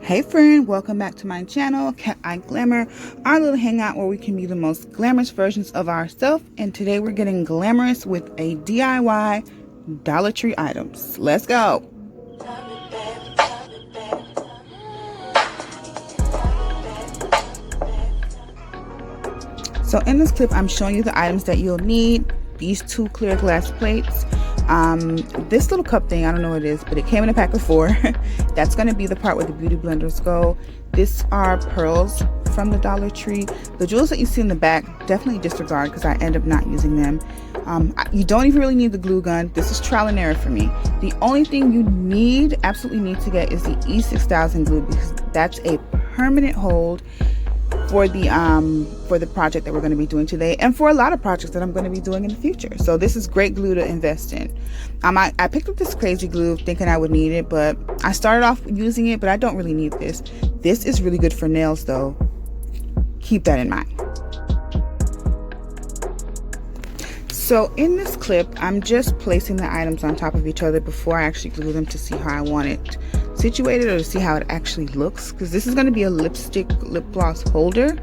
Hey friend, welcome back to my channel, Cat Eye Glamour, our little hangout where we can be the most glamorous versions of ourselves. And today we're getting glamorous with a DIY Dollar Tree items. Let's go. So in this clip, I'm showing you the items that you'll need. These two clear glass plates. This little cup thing, I don't know what it is, but it came in a pack of 4. That's going to be the part where the beauty blenders go. These are pearls from the Dollar Tree. The jewels that you see in the back, definitely disregard because I end up not using them. You don't even really need the glue gun. This is trial and error for me. The only thing you absolutely need to get is the E6000 glue, because that's a permanent hold for the project that we're going to be doing today, and for a lot of projects that I'm going to be doing in the future. So this is great glue to invest in. I picked up this crazy glue thinking I would need it, but I started off using it, but I don't really need this. This is really good for nails though. Keep that in mind. So in this clip, I'm just placing the items on top of each other before I actually glue them to see how I want it situated, or to see how it actually looks, because this is going to be a lip gloss holder.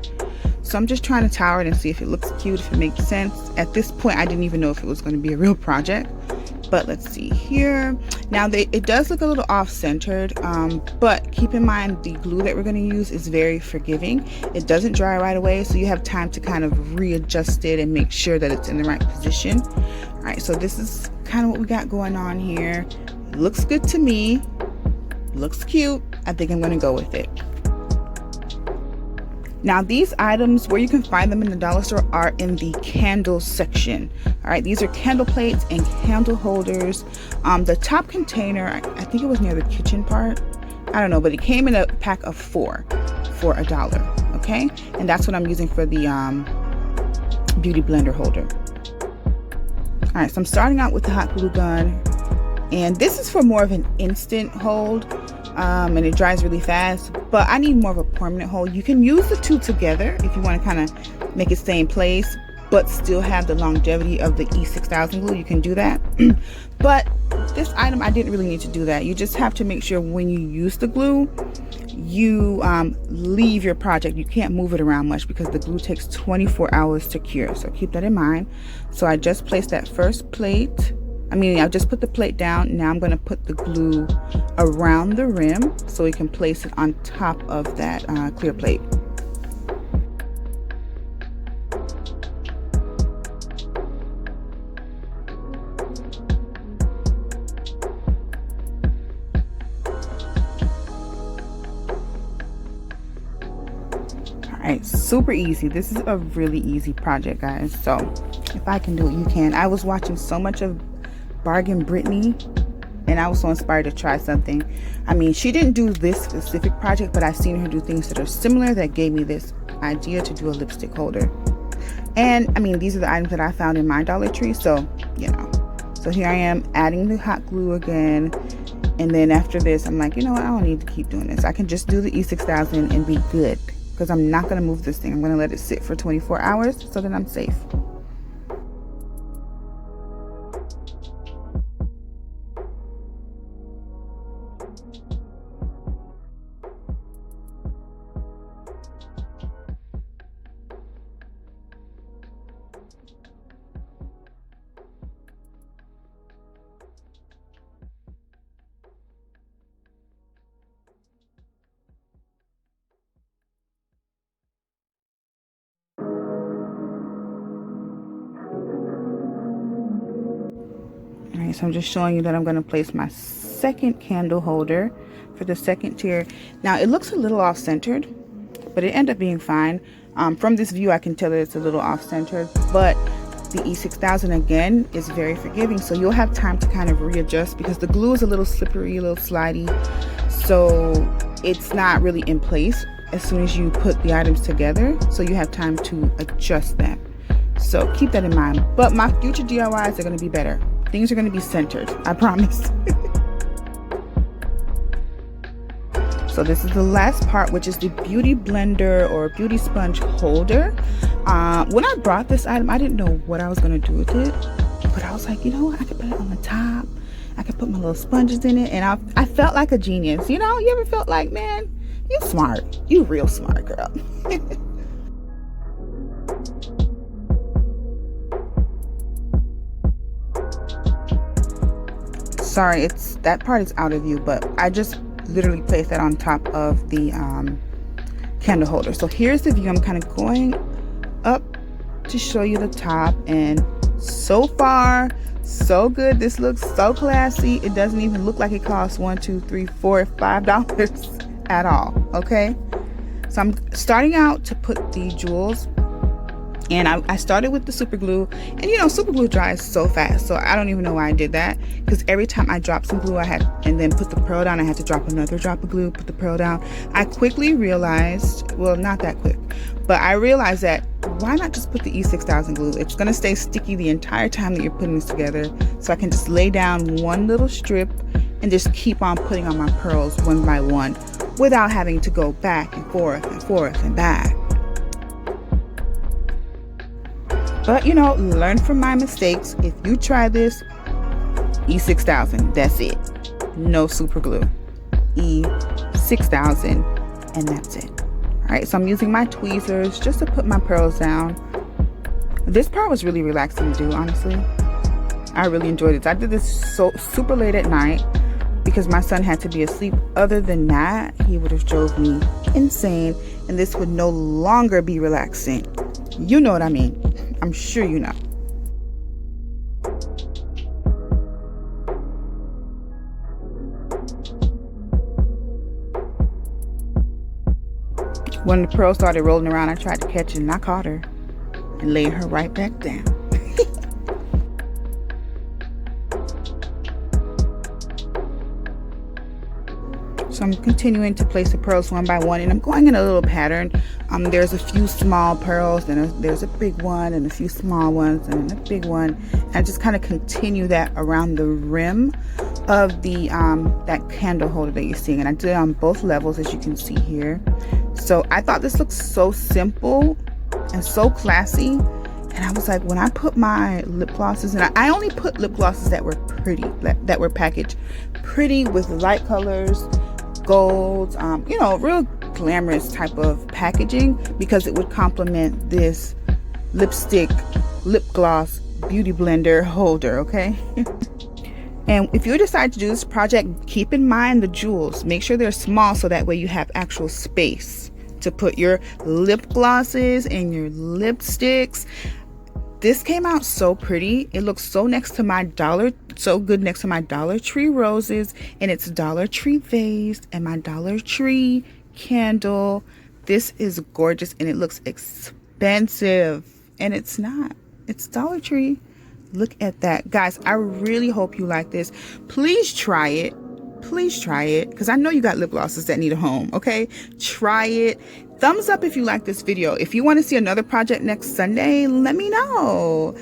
So I'm just trying to tower it and see if it looks cute, if it makes sense. At this point, I didn't even know if it was going to be a real project, but let's see here. Now it does look a little off-centered, but keep in mind the glue that we're going to use is very forgiving. It doesn't dry right away, so you have time to kind of readjust it and make sure that it's in the right position. All right, so this is kind of what we got going on here. It looks good to me. Looks cute. I think I'm going to go with it. Now these items, where you can find them in the dollar store, are in the candle section. All right, these are candle plates and candle holders. The top container, I think it was near the kitchen part, I don't know, but it came in a pack of 4 for $1. Okay, and that's what I'm using for the beauty blender holder. All right, so I'm starting out with the hot glue gun, and this is for more of an instant hold, and it dries really fast, but I need more of a permanent hold. You can use the two together if you want to kind of make it stay in place but still have the longevity of the E6000 glue. You can do that. But this item, I didn't really need to do that. You just have to make sure when you use the glue, you leave your project. You can't move it around much because the glue takes 24 hours to cure, so keep that in mind. So I just placed that first plate. I just put the plate down. Now I'm going to put the glue around the rim so we can place it on top of that clear plate. Alright, super easy. This is a really easy project, guys. So if I can do it, you can. I was watching so much of Bargain Brittany, and I was so inspired to try something. She didn't do this specific project, but I've seen her do things that are similar that gave me this idea to do a lipstick holder. And these are the items that I found in my Dollar Tree, so so here I am adding the hot glue again, and then after this I'm like, you know what, I don't need to keep doing this. I can just do the E6000 and be good, because I'm not going to move this thing. I'm going to let it sit for 24 hours so that I'm safe. So I'm just showing you that I'm going to place my second candle holder for the second tier. Now it looks a little off-centered, but it ended up being fine. From this view I can tell that it's a little off-centered, but the E6000 again is very forgiving, so you'll have time to kind of readjust, because the glue is a little slippery, a little slidey, so it's not really in place as soon as you put the items together, so you have time to adjust them. So keep that in mind. But my future DIYs are going to be better. Things are going to be centered, I promise. So this is the last part, which is the beauty blender or beauty sponge holder. When I brought this item, I didn't know what I was going to do with it, but I was like, you know what, I could put it on the top. I could put my little sponges in it, and I felt like a genius. You know, you ever felt like, man, You smart. You real smart, girl. Sorry, it's that part is out of view, but I just literally placed that on top of the candle holder. So here's the view. I'm kind of going up to show you the top, and so far so good. This looks so classy. It doesn't even look like it costs $1, $2, $3, $4, $5 at all. Okay, so I'm starting out to put the jewels, and I started with the super glue, and you know, super glue dries so fast, so I don't even know why I did that, because every time I dropped some glue and then put the pearl down, I had to drop another drop of glue, put the pearl down. I quickly realized, well, not that quick, but I realized that why not just put the E6000 glue? It's going to stay sticky the entire time that you're putting this together, so I can just lay down one little strip and just keep on putting on my pearls one by one without having to go back and forth and forth and back. But you know, learn from my mistakes. If you try this, E6000, that's it. No super glue. E6000, and that's it. Alright, so I'm using my tweezers just to put my pearls down. This part was really relaxing to do, honestly. I really enjoyed it. I did this so super late at night because my son had to be asleep. Other than that, he would have drove me insane, and this would no longer be relaxing. You know what I mean. I'm sure you know. When the pearl started rolling around, I tried to catch it, and I caught her and laid her right back down. So I'm continuing to place the pearls one by one, and I'm going in a little pattern. There's a few small pearls, and there's a big one, and a few small ones, and a big one. And I just kind of continue that around the rim of the that candle holder that you're seeing, and I did it on both levels, as you can see here. So I thought this looked so simple and so classy, and I was like, when I put my lip glosses, and I only put lip glosses that were pretty, that were packaged pretty with light colors, gold, you know, real glamorous type of packaging, because it would complement this lipstick lip gloss beauty blender holder. Okay. And if you decide to do this project, keep in mind the jewels. Make sure they're small, so that way you have actual space to put your lip glosses and your lipsticks. This came out so pretty. It looks so good next to my Dollar Tree roses, and it's Dollar Tree vase and my Dollar Tree candle. This is gorgeous, and it looks expensive, and it's not. It's Dollar Tree. Look at that, guys. I really hope you like this. Please try it. Please try it, because I know you got lip glosses that need a home. Okay, try it. Thumbs up if you like this video. If you want to see another project next Sunday, let me know.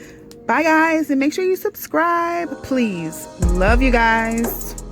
Bye guys, and make sure you subscribe, please. Love you guys.